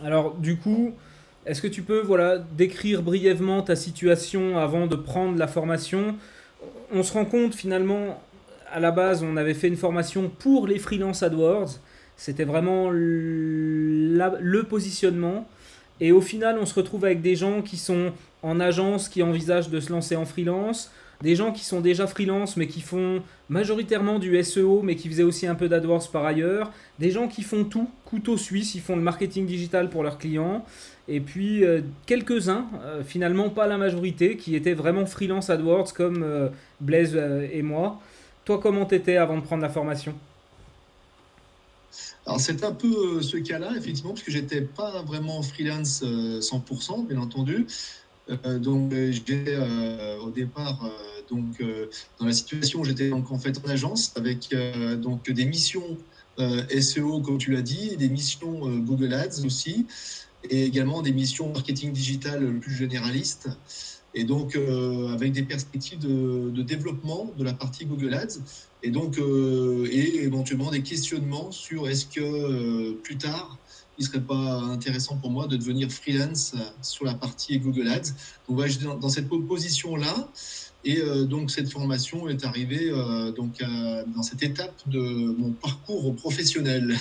Alors, du coup, est-ce que tu peux voilà, décrire brièvement ta situation avant de prendre la formation? On se rend compte finalement, à la base, on avait fait une formation pour les freelance AdWords. C'était vraiment le positionnement. Et au final, on se retrouve avec des gens qui sont en agence, qui envisagent de se lancer en freelance, des gens qui sont déjà freelance mais qui font majoritairement du SEO mais qui faisaient aussi un peu d'AdWords par ailleurs, des gens qui font tout, couteau suisse, ils font le marketing digital pour leurs clients, et puis quelques-uns, finalement pas la majorité, qui étaient vraiment freelance AdWords comme Blaise et moi. Toi, comment t'étais avant de prendre la formation? Alors c'est un peu ce cas-là, effectivement, parce que j'étais pas vraiment freelance 100%, bien entendu. J'étais au départ dans la situation où j'étais donc en fait en agence avec donc des missions SEO comme tu l'as dit, et des missions Google Ads aussi, et également des missions marketing digital plus généralistes. Et donc, avec des perspectives de développement de la partie Google Ads, et éventuellement des questionnements sur est-ce que plus tard, il ne serait pas intéressant pour moi de devenir freelance sur la partie Google Ads. Donc, voilà, j'étais dans cette position-là. Et donc, cette formation est arrivée dans cette étape de mon parcours professionnel.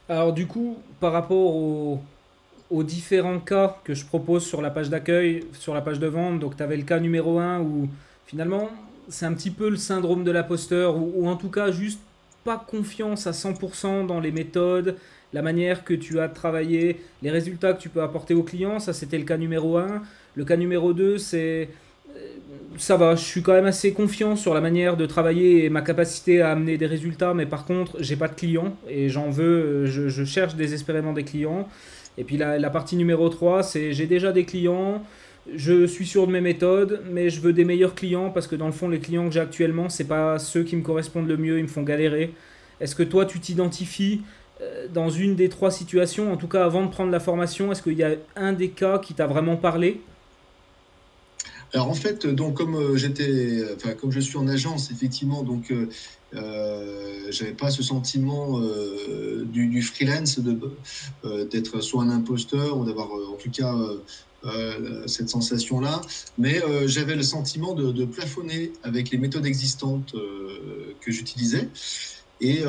Alors du coup, par rapport aux différents cas que je propose sur la page d'accueil, sur la page de vente. Donc, tu avais le cas numéro un où finalement, c'est un petit peu le syndrome de l'imposteur, ou en tout cas, juste pas confiance à 100% dans les méthodes, la manière que tu as travaillé, les résultats que tu peux apporter aux clients. Ça, c'était le cas numéro un. Le cas numéro 2 c'est ça va, je suis quand même assez confiant sur la manière de travailler et ma capacité à amener des résultats, mais par contre, j'ai pas de clients et j'en veux, je cherche désespérément des clients. Et puis la partie numéro 3 c'est j'ai déjà des clients, je suis sûr de mes méthodes, mais je veux des meilleurs clients parce que dans le fond, les clients que j'ai actuellement, c'est pas ceux qui me correspondent le mieux, ils me font galérer. Est-ce que toi, tu t'identifies dans une des trois situations, en tout cas avant de prendre la formation, est-ce qu'il y a un des cas qui t'a vraiment parlé? Alors en fait, donc comme je suis en agence, effectivement, j'avais pas ce sentiment du freelance d'être soit un imposteur ou d'avoir en tout cas cette sensation-là, mais j'avais le sentiment de plafonner avec les méthodes existantes que j'utilisais et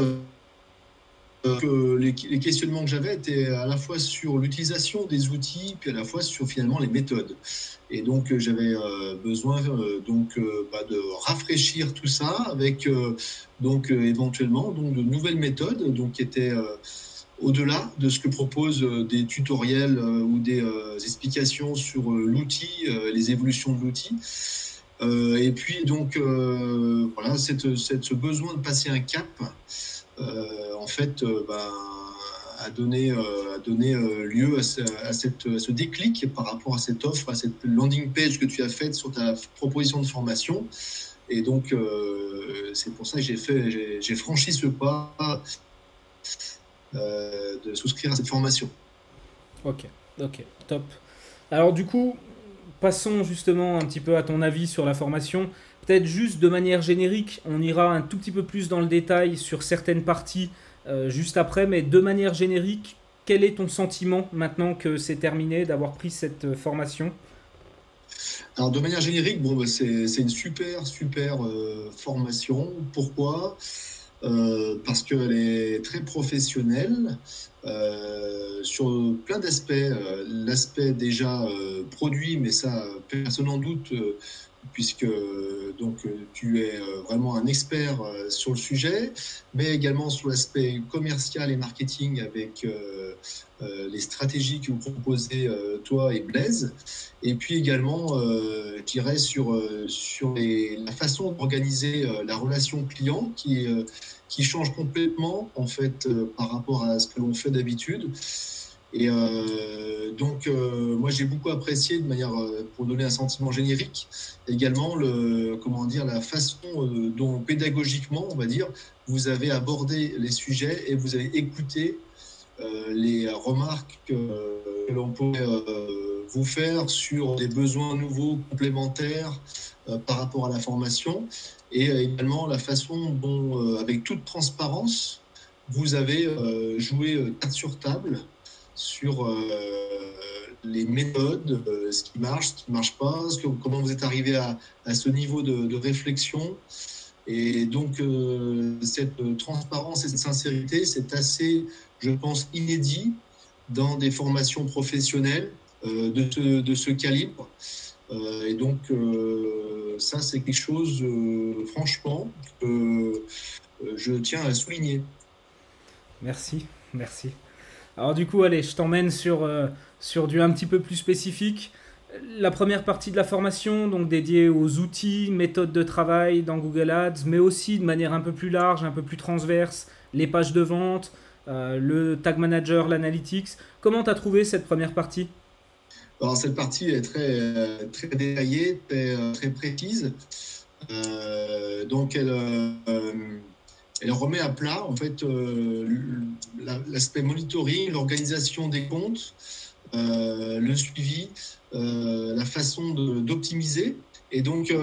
les questionnements que j'avais étaient à la fois sur l'utilisation des outils, puis à la fois sur finalement les méthodes. Et donc j'avais besoin de rafraîchir tout ça avec éventuellement de nouvelles méthodes qui étaient au-delà de ce que proposent des tutoriels ou des explications sur l'outil, les évolutions de l'outil. Et puis voilà, ce besoin de passer un cap en fait, a donné lieu à ce déclic par rapport à cette offre, à cette landing page que tu as faite sur ta proposition de formation. Et donc, c'est pour ça que j'ai franchi ce pas de souscrire à cette formation. Ok, ok, top. Alors du coup, passons justement un petit peu à ton avis sur la formation. Peut-être juste de manière générique, on ira un tout petit peu plus dans le détail sur certaines parties juste après, mais de manière générique, quel est ton sentiment maintenant que c'est terminé d'avoir pris cette formation? Alors, de manière générique, bon, c'est une super formation. Pourquoi? Parce qu'elle est très professionnelle sur plein d'aspects. L'aspect déjà produit, mais ça, personne n'en doute, puisque tu es vraiment un expert sur le sujet, mais également sur l'aspect commercial et marketing avec les stratégies que vous proposez, toi et Blaise. Et puis également, je dirais, sur la façon d'organiser la relation client qui change complètement en fait par rapport à ce que l'on fait d'habitude. Et moi, j'ai beaucoup apprécié de manière, pour donner un sentiment générique, également comment dire, la façon dont pédagogiquement, on va dire, vous avez abordé les sujets et vous avez écouté les remarques que l'on pourrait vous faire sur des besoins nouveaux complémentaires par rapport à la formation et également la façon dont, avec toute transparence, vous avez joué carte sur table sur les méthodes, ce qui marche pas, comment vous êtes arrivé à ce niveau de réflexion. Et donc, cette transparence et cette sincérité, c'est assez, je pense, inédit dans des formations professionnelles de ce calibre. Et donc, ça, c'est quelque chose, franchement, que je tiens à souligner. Merci, merci. Alors du coup, allez, je t'emmène sur du un petit peu plus spécifique. La première partie de la formation, donc dédiée aux outils, méthodes de travail dans Google Ads, mais aussi de manière un peu plus large, un peu plus transverse, les pages de vente, le tag manager, l'analytics. Comment tu as trouvé cette première partie? Alors, cette partie est très détaillée, très précise. Donc, elle remet à plat en fait l'aspect monitoring, l'organisation des comptes, le suivi, la façon d'optimiser. Et donc,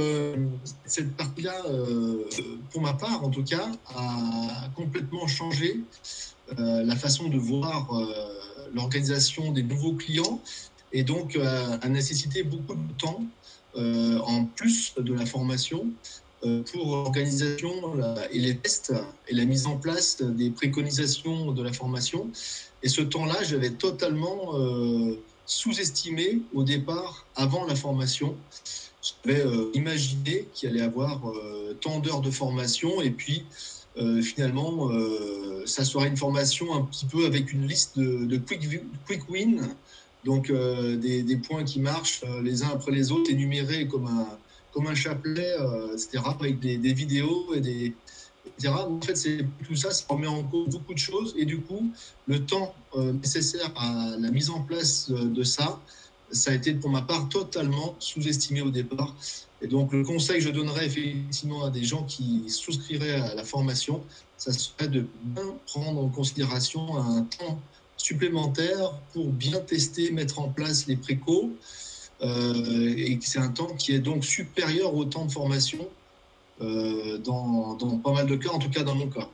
cette partie-là, pour ma part en tout cas, a complètement changé la façon de voir l'organisation des nouveaux clients et donc a nécessité beaucoup de temps en plus de la formation pour l'organisation et les tests et la mise en place des préconisations de la formation. Et ce temps-là, j'avais totalement sous-estimé au départ, avant la formation. J'avais imaginé qu'il allait y avoir tant d'heures de formation et puis finalement, ça sera une formation un petit peu avec une liste de quick win, donc des points qui marchent les uns après les autres, énumérés comme un chapelet, etc., avec des vidéos etc. En fait, tout ça, ça remet en cause beaucoup de choses et du coup, le temps nécessaire à la mise en place de ça, ça a été pour ma part totalement sous-estimé au départ. Et donc, le conseil que je donnerais effectivement à des gens qui souscriraient à la formation, ça serait de bien prendre en considération un temps supplémentaire pour bien tester, mettre en place les précaux. Et c'est un temps qui est donc supérieur au temps de formation dans pas mal de cas, en tout cas dans mon cas.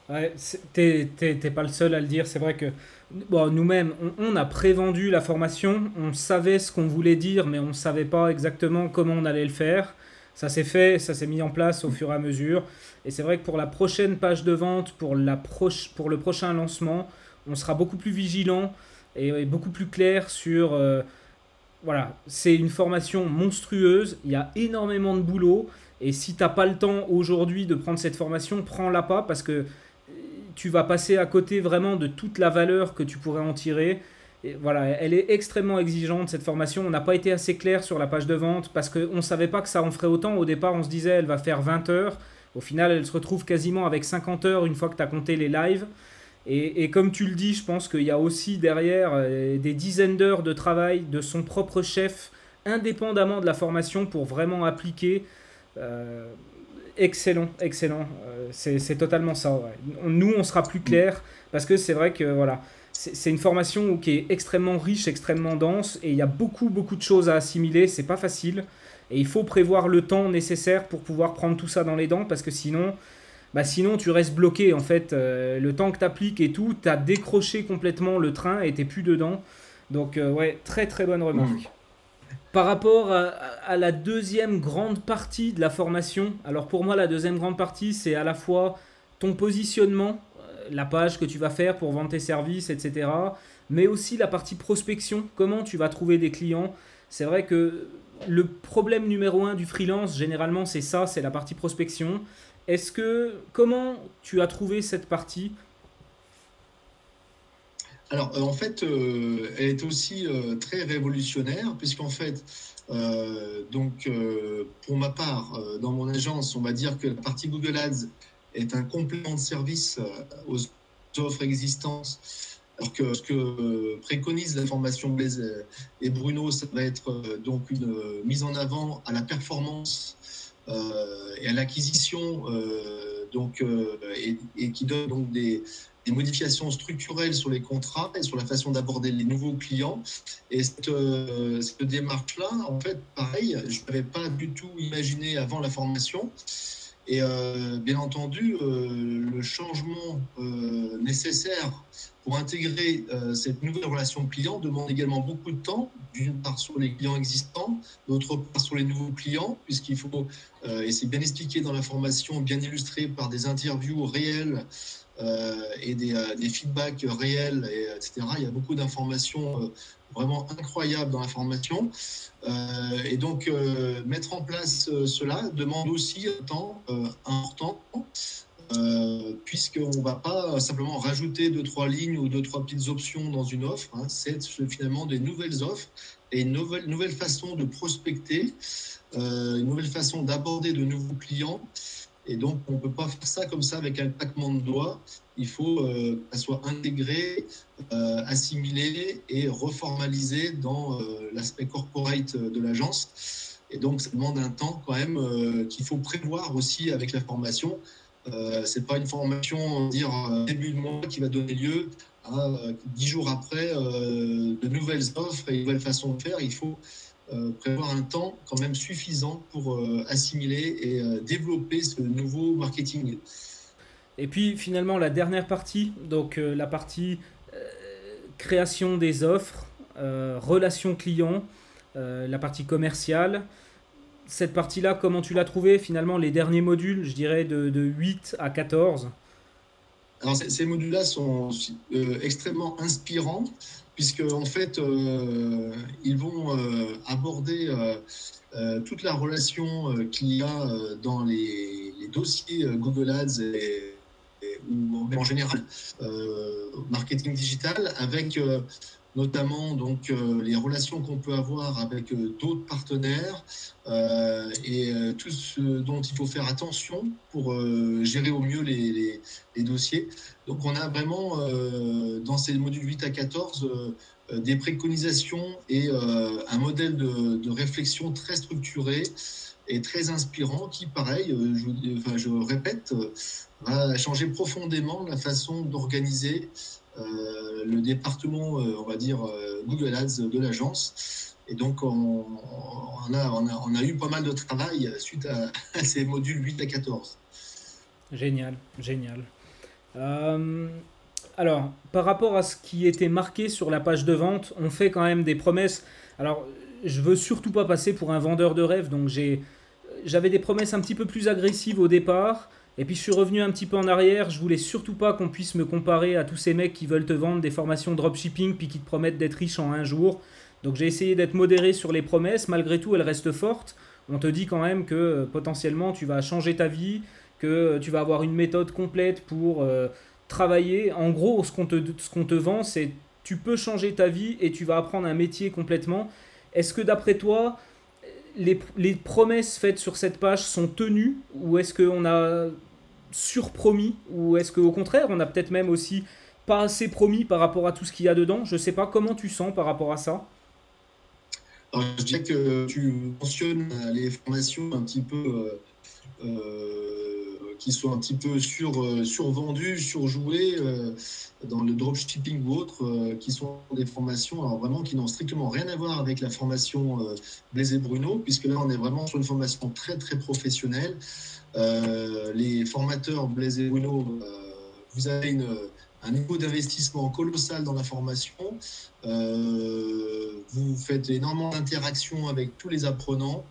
Ouais, t'es pas le seul à le dire. C'est vrai que bon, nous-mêmes, on a prévendu la formation. On savait ce qu'on voulait dire, mais on ne savait pas exactement comment on allait le faire. Ça s'est fait, ça s'est mis en place au fur et à mesure. Et c'est vrai que pour la prochaine page de vente, pour le prochain lancement, on sera beaucoup plus vigilant et beaucoup plus clair sur... voilà, c'est une formation monstrueuse. Il y a énormément de boulot. Et si t'as pas le temps aujourd'hui de prendre cette formation, prends-la pas parce que tu vas passer à côté vraiment de toute la valeur que tu pourrais en tirer. Et voilà, elle est extrêmement exigeante cette formation. On n'a pas été assez clair sur la page de vente parce qu'on ne savait pas que ça en ferait autant. Au départ, on se disait elle va faire 20 heures. Au final, elle se retrouve quasiment avec 50 heures une fois que tu as compté les lives. Et comme tu le dis, je pense qu'il y a aussi derrière des dizaines d'heures de travail de son propre chef, indépendamment de la formation, pour vraiment appliquer. Euh, Excellent, excellent. C'est totalement ça. Ouais. Nous, on sera plus clair parce que c'est vrai que voilà, c'est une formation qui est extrêmement riche, extrêmement dense et il y a beaucoup, beaucoup de choses à assimiler. C'est pas facile et il faut prévoir le temps nécessaire pour pouvoir prendre tout ça dans les dents parce que sinon, bah sinon tu restes bloqué en fait. Le temps que tu appliques et tout, tu as décroché complètement le train et t'es plus dedans. Donc ouais, très très bonne remarque. Par rapport à la deuxième grande partie de la formation, alors pour moi la deuxième grande partie c'est à la fois ton positionnement, la page que tu vas faire pour vendre tes services, etc. Mais aussi la partie prospection, comment tu vas trouver des clients. C'est vrai que le problème numéro un du freelance, généralement c'est ça, c'est la partie prospection. Comment tu as trouvé cette partie? Alors, en fait, elle est aussi très révolutionnaire, puisqu'en fait, pour ma part, dans mon agence, on va dire que la partie Google Ads est un complément de service aux offres existantes, alors que ce que préconise la formation Blaise et Bruno, ça va être donc une mise en avant à la performance et à l'acquisition, et qui donne donc des modifications structurelles sur les contrats et sur la façon d'aborder les nouveaux clients. Et cette démarche-là, en fait, pareil, je n'avais pas du tout imaginé avant la formation. Et bien entendu, le changement nécessaire pour intégrer cette nouvelle relation client demande également beaucoup de temps, d'une part sur les clients existants, d'autre part sur les nouveaux clients, puisqu'il faut, et c'est bien expliqué dans la formation, bien illustré par des interviews réelles et des feedbacks réels, etc. Il y a beaucoup d'informations vraiment incroyables dans la formation. Et donc, mettre en place cela demande aussi un temps important, puisqu'on ne va pas simplement rajouter 2-3 lignes ou 2-3 petites options dans une offre. Hein. C'est finalement des nouvelles offres et une nouvelle façon de prospecter, une nouvelle façon d'aborder de nouveaux clients. Et donc, on ne peut pas faire ça comme ça avec un claquement de doigts. Il faut que ça soit intégré, assimilé et reformalisé dans l'aspect corporate de l'agence. Et donc, ça demande un temps quand même qu'il faut prévoir aussi avec la formation. Ce n'est pas une formation dire début de mois qui va donner lieu à 10 jours après de nouvelles offres et une nouvelle façon de faire. Il faut prévoir un temps quand même suffisant pour assimiler et développer ce nouveau marketing. Et puis finalement la dernière partie, donc la partie création des offres, relations clients, la partie commerciale. Cette partie-là, comment tu l'as trouvée finalement les derniers modules, je dirais de 8 à 14? Alors, ces modules-là sont extrêmement inspirants, puisque en fait, ils vont aborder toute la relation qu'il y a dans les dossiers Google Ads ou en général marketing digital, avec notamment donc les relations qu'on peut avoir avec d'autres partenaires et tout ce dont il faut faire attention pour gérer au mieux les dossiers. Donc on a vraiment dans ces modules 8 à 14 des préconisations et un modèle de réflexion très structuré et très inspirant qui, pareil, je répète, va changer profondément la façon d'organiser le département, on va dire, Google Ads de l'agence. Et donc, on a eu pas mal de travail suite à ces modules 8 à 14. Génial, génial. Euh, alors, par rapport à ce qui était marqué sur la page de vente, on fait quand même des promesses. Alors, je veux surtout pas passer pour un vendeur de rêve, donc j'avais des promesses un petit peu plus agressives au départ. Et puis je suis revenu un petit peu en arrière. Je voulais surtout pas qu'on puisse me comparer à tous ces mecs qui veulent te vendre des formations dropshipping puis qui te promettent d'être riche en un jour. Donc j'ai essayé d'être modéré sur les promesses. Malgré tout, elles restent fortes. On te dit quand même que potentiellement tu vas changer ta vie, que tu vas avoir une méthode complète pour travailler. En gros, ce qu'on te vend, c'est tu peux changer ta vie et tu vas apprendre un métier complètement. Est-ce que d'après toi, les promesses faites sur cette page sont tenues ou est-ce qu'on a surpromis ou est-ce qu'au contraire on a peut-être même aussi pas assez promis par rapport à tout ce qu'il y a dedans? Je sais pas comment tu sens par rapport à ça. Alors, je dirais que tu mentionnes les formations un petit peu qui sont un petit peu survendues, surjouées dans le dropshipping ou autre, qui sont des formations alors vraiment qui n'ont strictement rien à voir avec la formation Blaise et Bruno, puisque là on est vraiment sur une formation très très professionnelle. Les formateurs Blaise et Bruno, vous avez un niveau d'investissement colossal dans la formation. Vous faites énormément d'interactions avec tous les apprenants,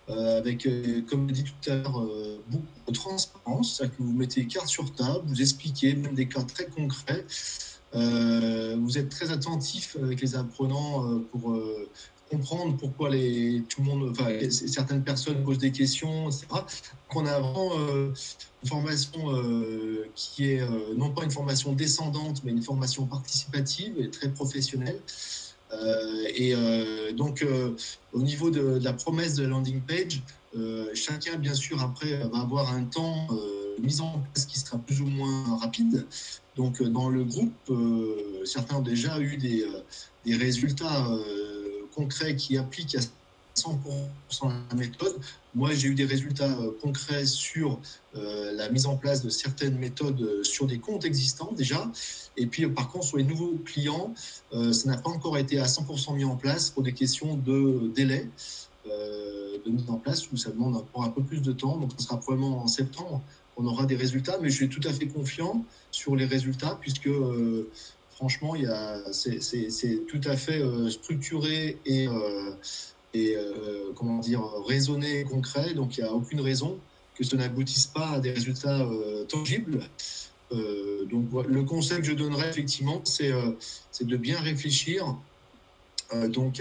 avec, comme je l'ai dit tout à l'heure, beaucoup de transparence, c'est-à-dire que vous mettez carte sur table, vous expliquez même des cas très concrets. Vous êtes très attentif avec les apprenants pour comprendre pourquoi tout le monde, enfin, certaines personnes posent des questions, etc. Donc on a vraiment une formation qui est non pas une formation descendante, mais une formation participative et très professionnelle. Donc, au niveau de la promesse de la landing page, chacun, bien sûr, après, va avoir un temps mise en place qui sera plus ou moins rapide. Donc, dans le groupe, certains ont déjà eu des résultats concrets qui appliquent à 100% la méthode. Moi, j'ai eu des résultats concrets sur la mise en place de certaines méthodes sur des comptes existants déjà. Et puis, par contre, sur les nouveaux clients, ça n'a pas encore été à 100% mis en place pour des questions de délai de mise en place où ça demande encore un peu plus de temps. Donc, ce sera probablement en septembre qu'on aura des résultats, mais je suis tout à fait confiant sur les résultats puisque franchement, c'est tout à fait structuré et comment dire, raisonné et concret. Donc, il n'y a aucune raison que ça n'aboutisse pas à des résultats tangibles. Donc, le conseil que je donnerais effectivement, c'est de bien réfléchir donc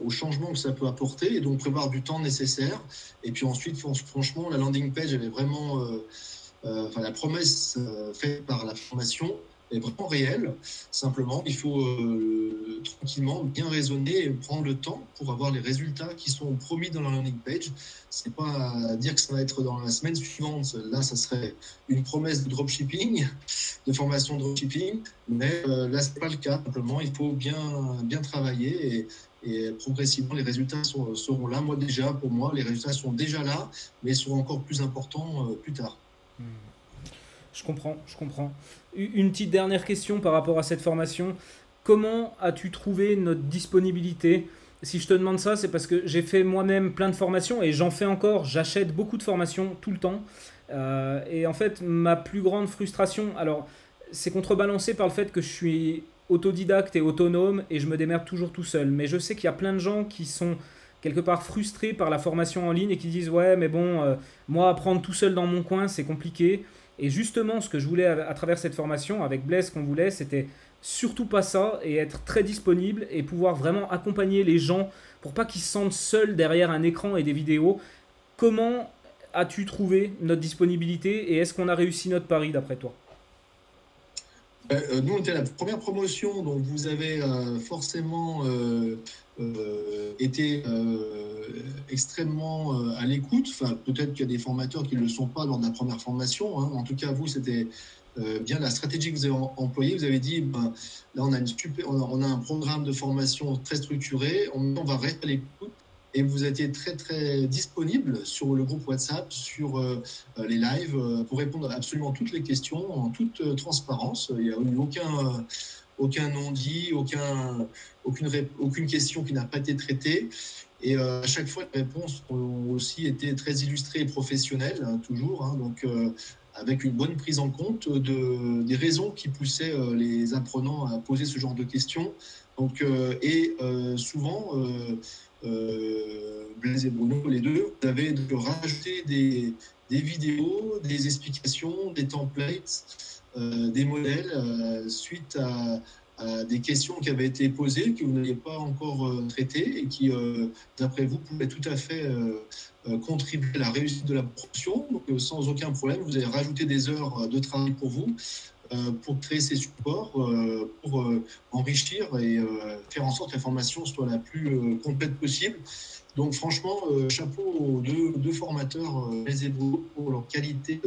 au changement que ça peut apporter et donc prévoir du temps nécessaire. Et puis ensuite, franchement, la landing page, elle est vraiment, enfin, la promesse faite par la formation est vraiment réelle. Simplement, il faut tranquillement bien raisonner et prendre le temps pour avoir les résultats qui sont promis dans la landing page. C'est pas à dire que ça va être dans la semaine suivante. Là, ça serait une promesse de dropshipping, de formation de dropshipping, mais là, c'est pas le cas. Simplement, il faut bien travailler et progressivement, les résultats seront là. Pour moi, les résultats sont déjà là, mais seront encore plus importants plus tard. Je comprends, je comprends. Une petite dernière question par rapport à cette formation. Comment as-tu trouvé notre disponibilité? Si je te demande ça, c'est parce que j'ai fait moi-même plein de formations et j'en fais encore. J'achète beaucoup de formations tout le temps. Et en fait, ma plus grande frustration, alors c'est contrebalancé par le fait que je suis autodidacte et autonome et je me démerde toujours tout seul. Mais je sais qu'il y a plein de gens qui sont quelque part frustrés par la formation en ligne et qui disent ouais mais bon, moi apprendre tout seul dans mon coin c'est compliqué. Et justement, ce que je voulais à travers cette formation, avec Blaise, qu'on voulait, c'était surtout pas ça et être très disponible et pouvoir vraiment accompagner les gens pour pas qu'ils se sentent seuls derrière un écran et des vidéos. Comment as-tu trouvé notre disponibilité et est-ce qu'on a réussi notre pari d'après toi? Nous, on était la première promotion, donc vous avez forcément été extrêmement à l'écoute. Enfin, peut-être qu'il y a des formateurs qui ne le sont pas lors de la première formation, hein. En tout cas, vous, c'était bien la stratégie que vous avez employée. Vous avez dit, ben, là, on a un programme de formation très structuré, on va rester à l'écoute. Et vous étiez très, très disponible sur le groupe WhatsApp, sur les lives, pour répondre à absolument toutes les questions en toute transparence. Il n'y a eu aucun non-dit, aucune question qui n'a pas été traitée. Et à chaque fois, les réponses ont aussi été très illustrées et professionnelles, hein, toujours. Hein, donc, avec une bonne prise en compte des raisons qui poussaient les apprenants à poser ce genre de questions. Donc, souvent, Blaise et Bruno, les deux, vous avez rajouté des vidéos, des explications, des templates, des modèles suite à des questions qui avaient été posées, que vous n'aviez pas encore traitées et qui, d'après vous, pouvaient tout à fait contribuer à la réussite de la promotion. Donc, sans aucun problème, vous avez rajouté des heures de travail pour vous, pour créer ces supports, pour enrichir et faire en sorte que la formation soit la plus complète possible. Donc franchement, chapeau aux deux formateurs, les Bruno, pour leur qualité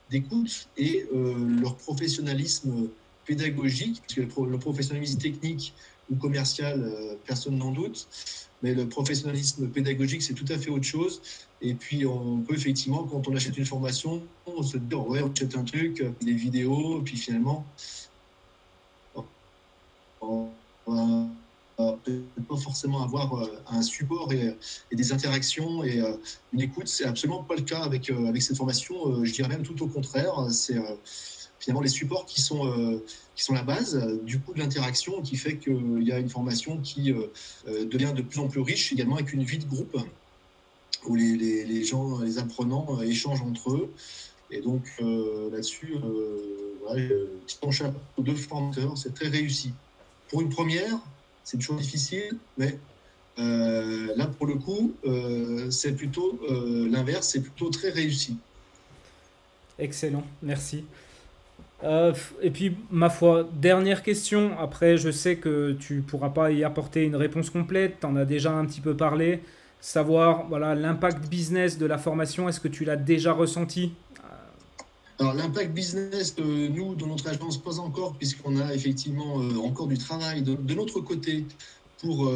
d'écoute et leur professionnalisme pédagogique, parce que le professionnalisme technique ou commercial, personne n'en doute, mais le professionnalisme pédagogique, c'est tout à fait autre chose. Et puis, on peut effectivement, quand on achète une formation, on se dit, ouais, on achète un truc, des vidéos, et puis finalement, on va peut-être pas forcément avoir un support et des interactions et une écoute. C'est absolument pas le cas avec cette formation. Je dirais même tout au contraire. C'est finalement les supports qui sont la base du coup de l'interaction, qui fait qu'il y a une formation qui devient de plus en plus riche également avec une vie de groupe où les gens, les apprenants échangent entre eux. Et donc là-dessus, voilà, petit chapeau aux deux formateurs, c'est très réussi. Pour une première, c'est toujours difficile, mais là, pour le coup, c'est plutôt l'inverse, c'est plutôt très réussi. Excellent, merci. Et puis, ma foi, dernière question. Après, je sais que tu pourras pas y apporter une réponse complète. Tu en as déjà un petit peu parlé. Savoir, voilà, l'impact business de la formation, est-ce que tu l'as déjà ressenti? Alors, l'impact business, nous, dans notre agence, pas encore, puisqu'on a effectivement encore du travail de notre côté pour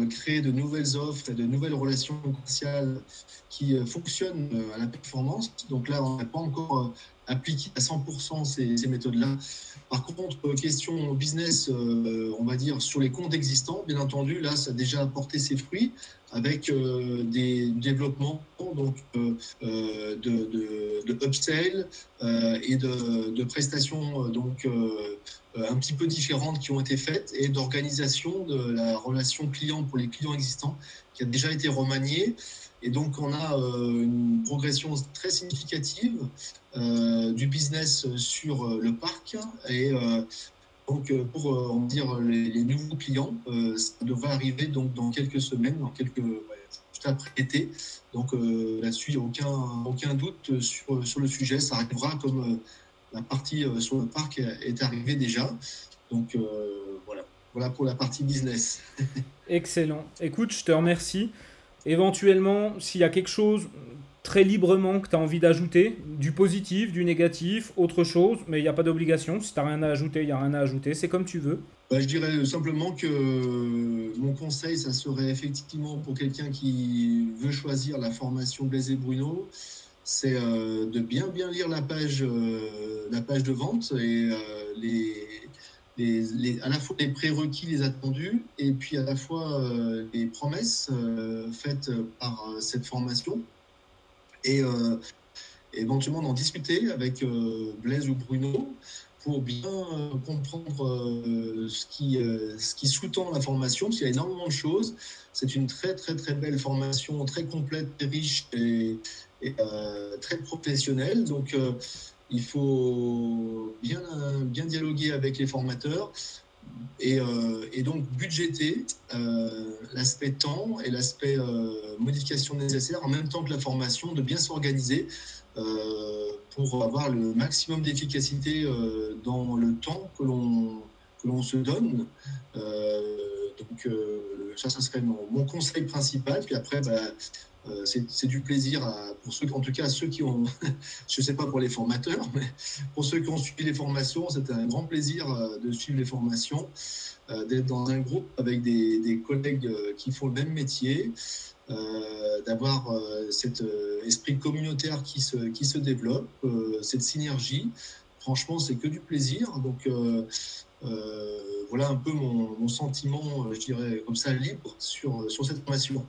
créer de nouvelles offres et de nouvelles relations commerciales qui fonctionnent à la performance. Donc là, on n'a pas encore appliquer à 100% ces méthodes-là. Par contre, question business, on va dire sur les comptes existants, bien entendu, là, ça a déjà apporté ses fruits avec des développements donc, de upsell et de prestations un petit peu différentes qui ont été faites et d'organisation de la relation client pour les clients existants qui a déjà été remaniée. Et donc, on a une progression très significative du business sur le parc. Et donc, pour on va dire, les nouveaux clients, ça devrait arriver donc, dans quelques semaines, juste après l'été. Donc, là-dessus, il n'y a aucun doute sur le sujet. Ça arrivera comme la partie sur le parc est arrivée déjà. Donc, voilà pour la partie business. Excellent. Écoute, je te remercie. Éventuellement, s'il y a quelque chose très librement que tu as envie d'ajouter, du positif, du négatif, autre chose, mais il n'y a pas d'obligation. Si tu n'as rien à ajouter, il n'y a rien à ajouter. C'est comme tu veux. Je dirais simplement que mon conseil, ça serait effectivement pour quelqu'un qui veut choisir la formation Blaise et Bruno, c'est de bien lire la page de vente et à la fois les prérequis, les attendus, et puis à la fois les promesses faites par cette formation. Et éventuellement d'en discuter avec Blaise ou Bruno pour bien comprendre ce qui sous-tend la formation, parce qu'il y a énormément de choses. C'est une très, très, très belle formation, très complète, très riche et très professionnelle. Donc, il faut bien dialoguer avec les formateurs et donc budgéter l'aspect temps et l'aspect modification nécessaire en même temps que la formation, de bien s'organiser pour avoir le maximum d'efficacité dans le temps que l'on se donne. Donc ça serait mon conseil principal. Puis après, c'est du plaisir pour ceux, en tout cas ceux qui ont, je ne sais pas pour les formateurs, mais pour ceux qui ont suivi les formations, c'était un grand plaisir de suivre les formations, d'être dans un groupe avec des collègues qui font le même métier, d'avoir cet esprit communautaire qui se développe, cette synergie. Franchement, c'est que du plaisir. Donc, voilà un peu mon sentiment, je dirais, comme ça, libre sur cette formation.